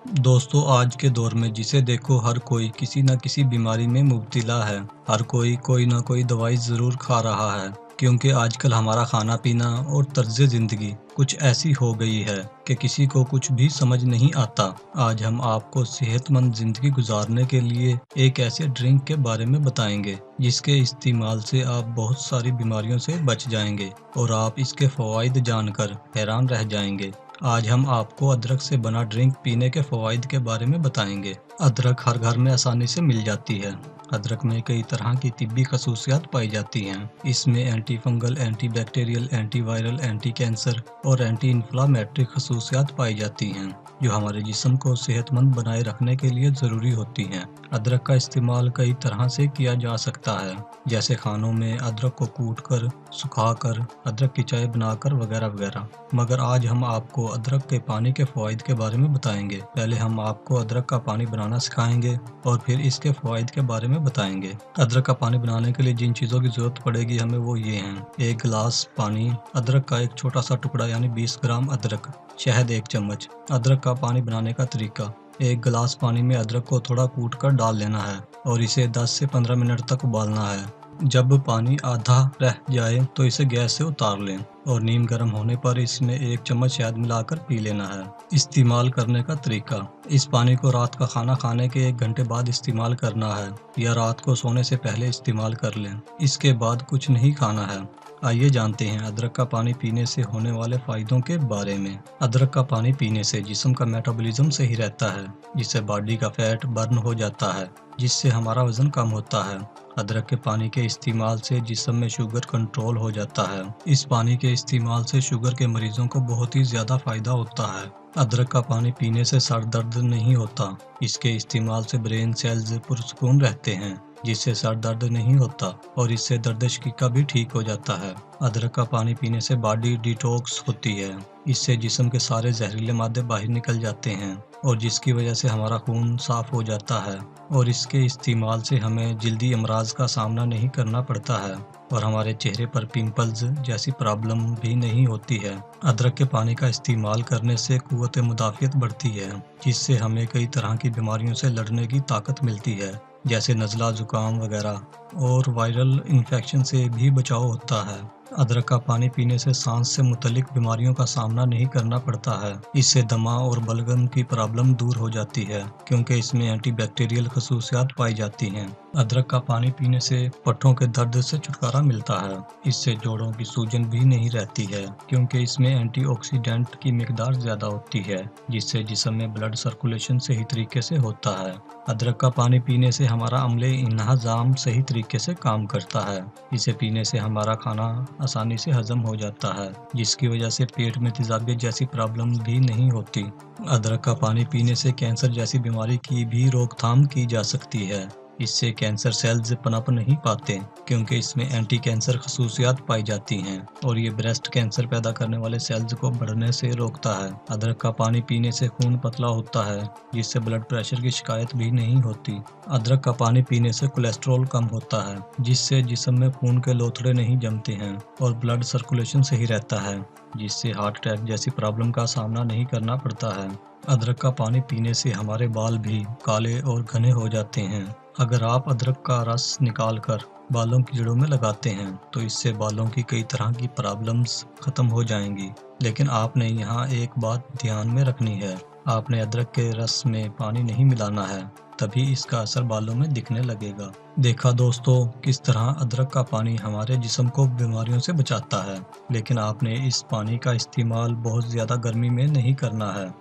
दोस्तों, आज के दौर में जिसे देखो हर कोई किसी न किसी बीमारी में मुब्तला है। हर कोई न कोई दवाई ज़रूर खा रहा है, क्योंकि आजकल हमारा खाना पीना और तर्ज ज़िंदगी कुछ ऐसी हो गई है कि किसी को कुछ भी समझ नहीं आता। आज हम आपको सेहतमंद ज़िंदगी गुजारने के लिए एक ऐसे ड्रिंक के बारे में बताएंगे जिसके इस्तेमाल से आप बहुत सारी बीमारियों से बच जाएंगे और आप इसके फ़वाइद जानकर हैरान रह जाएंगे। आज हम आपको अदरक से बना ड्रिंक पीने के फ़वाइद के बारे में बताएंगे। अदरक हर घर में आसानी से मिल जाती है। अदरक में कई तरह की तिब्बी खसूसियात पाई जाती हैं। इसमें anti fungal, anti bacterial, anti viral, anti cancer और एंटी इन्फ्लामेटरी खसूसियात पाई जाती हैं, जो हमारे जिस्म को सेहतमंद बनाए रखने के लिए ज़रूरी होती हैं। अदरक का इस्तेमाल कई तरह से किया जा सकता है, जैसे खानों में अदरक को कूटकर, सुखाकर, अदरक की चाय बनाकर वगैरह वगैरह। मगर आज हम आपको अदरक के पानी के फ़वाइद के बारे में बताएंगे। पहले हम आपको अदरक का पानी बनाना सिखाएंगे और फिर इसके फ़वाइद के बारे में बताएंगे। अदरक का पानी बनाने के लिए जिन चीज़ों की ज़रूरत पड़ेगी हमें वो ये हैं: 1 गिलास पानी, अदरक का एक छोटा सा टुकड़ा यानी 20 ग्राम अदरक, शहद 1 चम्मच। अदरक का पानी बनाने का तरीका: 1 गिलास पानी में अदरक को थोड़ा कूट कर डाल लेना है और इसे 10 से 15 मिनट तक उबालना है। जब पानी आधा रह जाए तो इसे गैस से उतार लें और नीम गर्म होने पर इसमें 1 चम्मच शहद मिलाकर पी लेना है। इस्तेमाल करने का तरीका: इस पानी को रात का खाना खाने के 1 घंटे बाद इस्तेमाल करना है या रात को सोने से पहले इस्तेमाल कर लें। इसके बाद कुछ नहीं खाना है। आइए जानते हैं अदरक का पानी पीने से होने वाले फ़ायदों के बारे में। अदरक का पानी पीने से जिस्म का मेटाबॉलिज्म सही रहता है, जिससे बॉडी का फैट बर्न हो जाता है, जिससे हमारा वज़न कम होता है। अदरक के पानी के इस्तेमाल से जिस्म में शुगर कंट्रोल हो जाता है। इस पानी के इस्तेमाल से शुगर के मरीजों को बहुत ही ज़्यादा फ़ायदा होता है। अदरक का पानी पीने से सर दर्द नहीं होता। इसके इस्तेमाल से ब्रेन सेल्स पुरसुकून रहते हैं, जिससे सर दर्द नहीं होता और इससे दर्द शिका भी ठीक हो जाता है। अदरक का पानी पीने से बॉडी डिटॉक्स होती है। इससे जिस्म के सारे जहरीले मादे बाहर निकल जाते हैं और जिसकी वजह से हमारा खून साफ हो जाता है और इसके इस्तेमाल से हमें जल्दी अमराज का सामना नहीं करना पड़ता है और हमारे चेहरे पर पिंपल्स जैसी प्रॉब्लम भी नहीं होती है। अदरक के पानी का इस्तेमाल करने से क़ुव्वत मुदाफ़ियत बढ़ती है, जिससे हमें कई तरह की बीमारियों से लड़ने की ताकत मिलती है, जैसे नज़ला, ज़ुकाम वगैरह, और वायरल इन्फेक्शन से भी बचाव होता है। अदरक का पानी पीने से सांस से मुतल्लिक बीमारियों का सामना नहीं करना पड़ता है। इससे दमा और बलगम की प्रॉब्लम दूर हो जाती है, क्योंकि इसमें एंटी बैक्टीरियल खसूसियात पाई जाती हैं। अदरक का पानी पीने से पट्ठों के दर्द से छुटकारा मिलता है। इससे जोड़ों की सूजन भी नहीं रहती है, क्योंकि इसमें एंटीऑक्सीडेंट की मिकदार ज़्यादा होती है, जिससे जिस्म में ब्लड सर्कुलेशन सही तरीके से होता है। अदरक का पानी पीने से हमारा अम्ले इंहज़ाम सही तरीके से काम करता है। इसे पीने से हमारा खाना आसानी से हजम हो जाता है, जिसकी वजह से पेट में तेज़ाबियत जैसी प्रॉब्लम भी नहीं होती। अदरक का पानी पीने से कैंसर जैसी बीमारी की भी रोकथाम की जा सकती है। इससे कैंसर सेल्स पनप नहीं पाते, क्योंकि इसमें एंटी कैंसर खसूसियात पाई जाती हैं और ये ब्रेस्ट कैंसर पैदा करने वाले सेल्स को बढ़ने से रोकता है। अदरक का पानी पीने से खून पतला होता है, जिससे ब्लड प्रेशर की शिकायत भी नहीं होती। अदरक का पानी पीने से कोलेस्ट्रॉल कम होता है, जिससे जिस्म में खून के लोथड़े नहीं जमते हैं और ब्लड सर्कुलेशन सही रहता है, जिससे हार्ट अटैक जैसी प्रॉब्लम का सामना नहीं करना पड़ता है। अदरक का पानी पीने से हमारे बाल भी काले और घने हो जाते हैं। अगर आप अदरक का रस निकाल कर बालों की जड़ों में लगाते हैं तो इससे बालों की कई तरह की प्रॉब्लम्स ख़त्म हो जाएंगी। लेकिन आपने यहाँ एक बात ध्यान में रखनी है, आपने अदरक के रस में पानी नहीं मिलाना है, तभी इसका असर बालों में दिखने लगेगा। देखा दोस्तों, किस तरह अदरक का पानी हमारे जिस्म को बीमारियों से बचाता है। लेकिन आपने इस पानी का इस्तेमाल बहुत ज़्यादा गर्मी में नहीं करना है।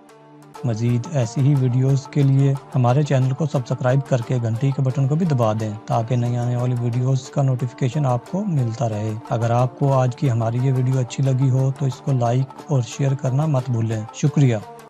मज़ीद ऐसी ही वीडियोस के लिए हमारे चैनल को सब्सक्राइब करके घंटी के बटन को भी दबा दें, ताकि नई आने वाली वीडियोस का नोटिफिकेशन आपको मिलता रहे। अगर आपको आज की हमारी ये वीडियो अच्छी लगी हो तो इसको लाइक और शेयर करना मत भूलें। शुक्रिया।